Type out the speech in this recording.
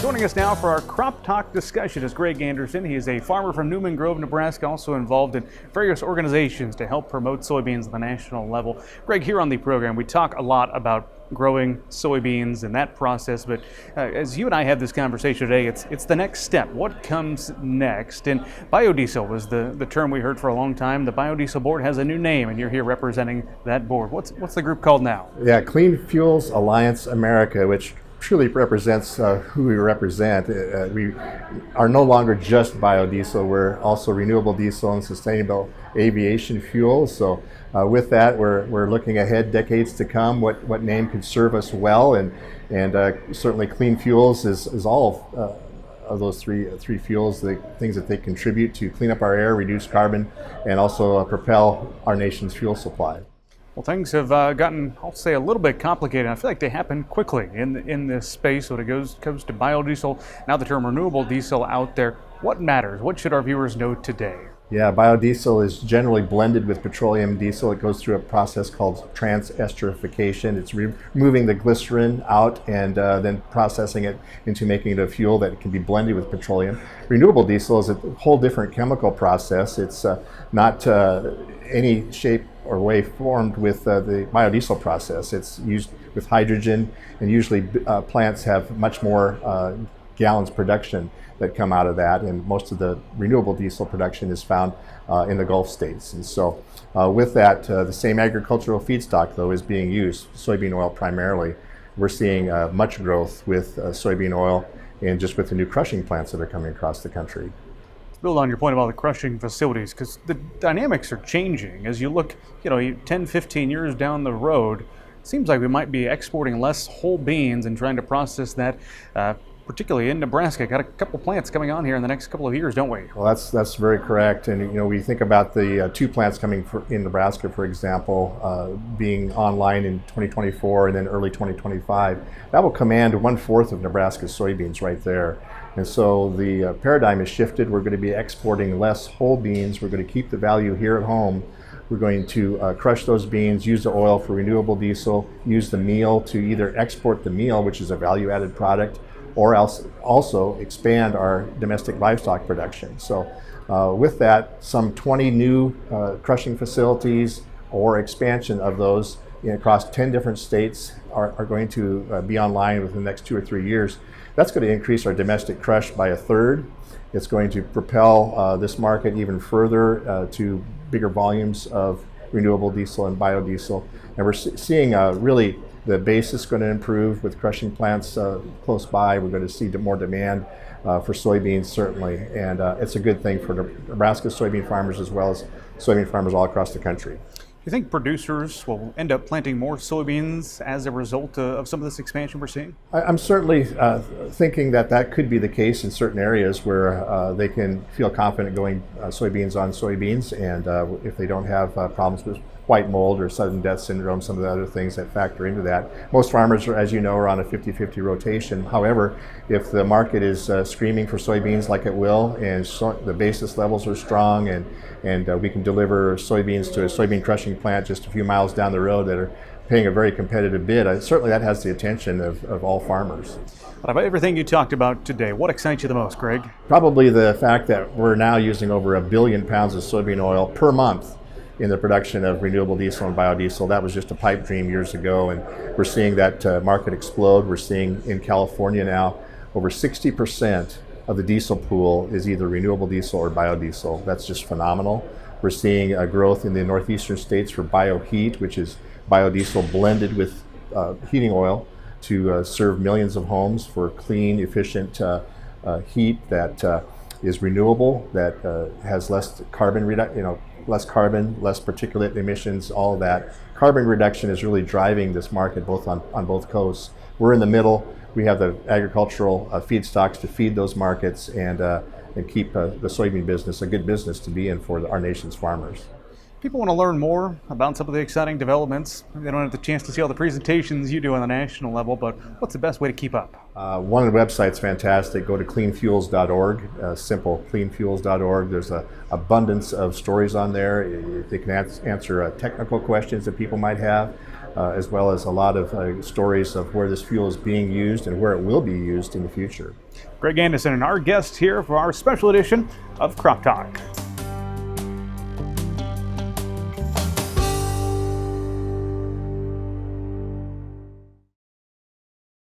Joining us now for our Crop Talk discussion is Greg Anderson. He is a farmer from Newman, Nebraska, also involved in various organizations to help promote soybeans at the national level. Greg, here on the program, we talk a lot about growing soybeans and that process, but as you and I had this conversation today, it's the next step. What comes next? And biodiesel was the term we heard for a long time. The Biodiesel Board has a new name, and you're here representing that board. What's the group called now? Yeah, Clean Fuels Alliance America, which truly represents who we represent. We are no longer just biodiesel, we're also renewable diesel and sustainable aviation fuel. So with that, we're looking ahead decades to come, what name could serve us well, and certainly clean fuels is all of those three fuels, the things that they contribute to clean up our air, reduce carbon, and also propel our nation's fuel supply. Well, things have gotten, I'll say, a little bit complicated. I feel like they happen quickly in this space when it comes to biodiesel. Now the term renewable diesel out there. What matters? What should our viewers know today? Yeah, biodiesel is generally blended with petroleum diesel. It goes through a process called transesterification. It's removing the glycerin out and then processing it into making it a fuel that can be blended with petroleum. Renewable diesel is a whole different chemical process. It's not any shape or way formed with the biodiesel process. It's used with hydrogen, and usually plants have much more gallons production that come out of that, and most of the renewable diesel production is found in the Gulf states. And so with that, the same agricultural feedstock though is being used, soybean oil primarily. We're seeing much growth with soybean oil and just with the new crushing plants that are coming across the country. Build on your point about the crushing facilities, because the dynamics are changing. As you look, 10, 15 years down the road, it seems like we might be exporting less whole beans and trying to process that, particularly in Nebraska. Got a couple plants coming on here in the next couple of years, don't we? Well, that's very correct. And we think about the 2 plants coming in Nebraska, for example, being online in 2024 and then early 2025. That will command 1/4 of Nebraska's soybeans right there. And so the paradigm has shifted. We're going to be exporting less whole beans. We're going to keep the value here at home. We're going to crush those beans, use the oil for renewable diesel, use the meal to either export the meal, which is a value-added product, or else also expand our domestic livestock production. So with that, some 20 new crushing facilities or expansion of those across 10 different states are going to be online within the next 2 or 3 years. That's going to increase our domestic crush by 1/3. It's going to propel this market even further to bigger volumes of renewable diesel and biodiesel. And we're seeing really the basis going to improve with crushing plants close by. We're going to see more demand for soybeans, certainly. And it's a good thing for Nebraska soybean farmers as well as soybean farmers all across the country. Do you think producers will end up planting more soybeans as a result of some of this expansion we're seeing? I'm certainly thinking that could be the case in certain areas where they can feel confident going soybeans on soybeans, and if they don't have problems with white mold or sudden death syndrome, some of the other things that factor into that. Most farmers, as you know, are on a 50-50 rotation. However, if the market is screaming for soybeans like it will, and the basis levels are strong, and we can deliver soybeans to a soybean crushing plant just a few miles down the road that are paying a very competitive bid, certainly that has the attention of all farmers. Out of everything you talked about today, what excites you the most, Greg? Probably the fact that we're now using over 1 billion pounds of soybean oil per month in the production of renewable diesel and biodiesel. That was just a pipe dream years ago, and we're seeing that market explode. We're seeing in California now over 60% of the diesel pool is either renewable diesel or biodiesel. That's just phenomenal. We're seeing a growth in the northeastern states for bioheat, which is biodiesel blended with heating oil to serve millions of homes for clean, efficient heat that is renewable, that has less carbon less carbon, less particulate emissions, all of that. Carbon reduction is really driving this market on both coasts. We're in the middle. We have the agricultural feedstocks to feed those markets and keep the soybean business a good business to be in for our nation's farmers. People want to learn more about some of the exciting developments. They don't have the chance to see all the presentations you do on the national level, but what's the best way to keep up? One of the websites fantastic. Go to cleanfuels.org, simple, cleanfuels.org. There's an abundance of stories on there. They can answer technical questions that people might have, as well as a lot of stories of where this fuel is being used and where it will be used in the future. Greg Anderson, our guest here for our special edition of Crop Talk.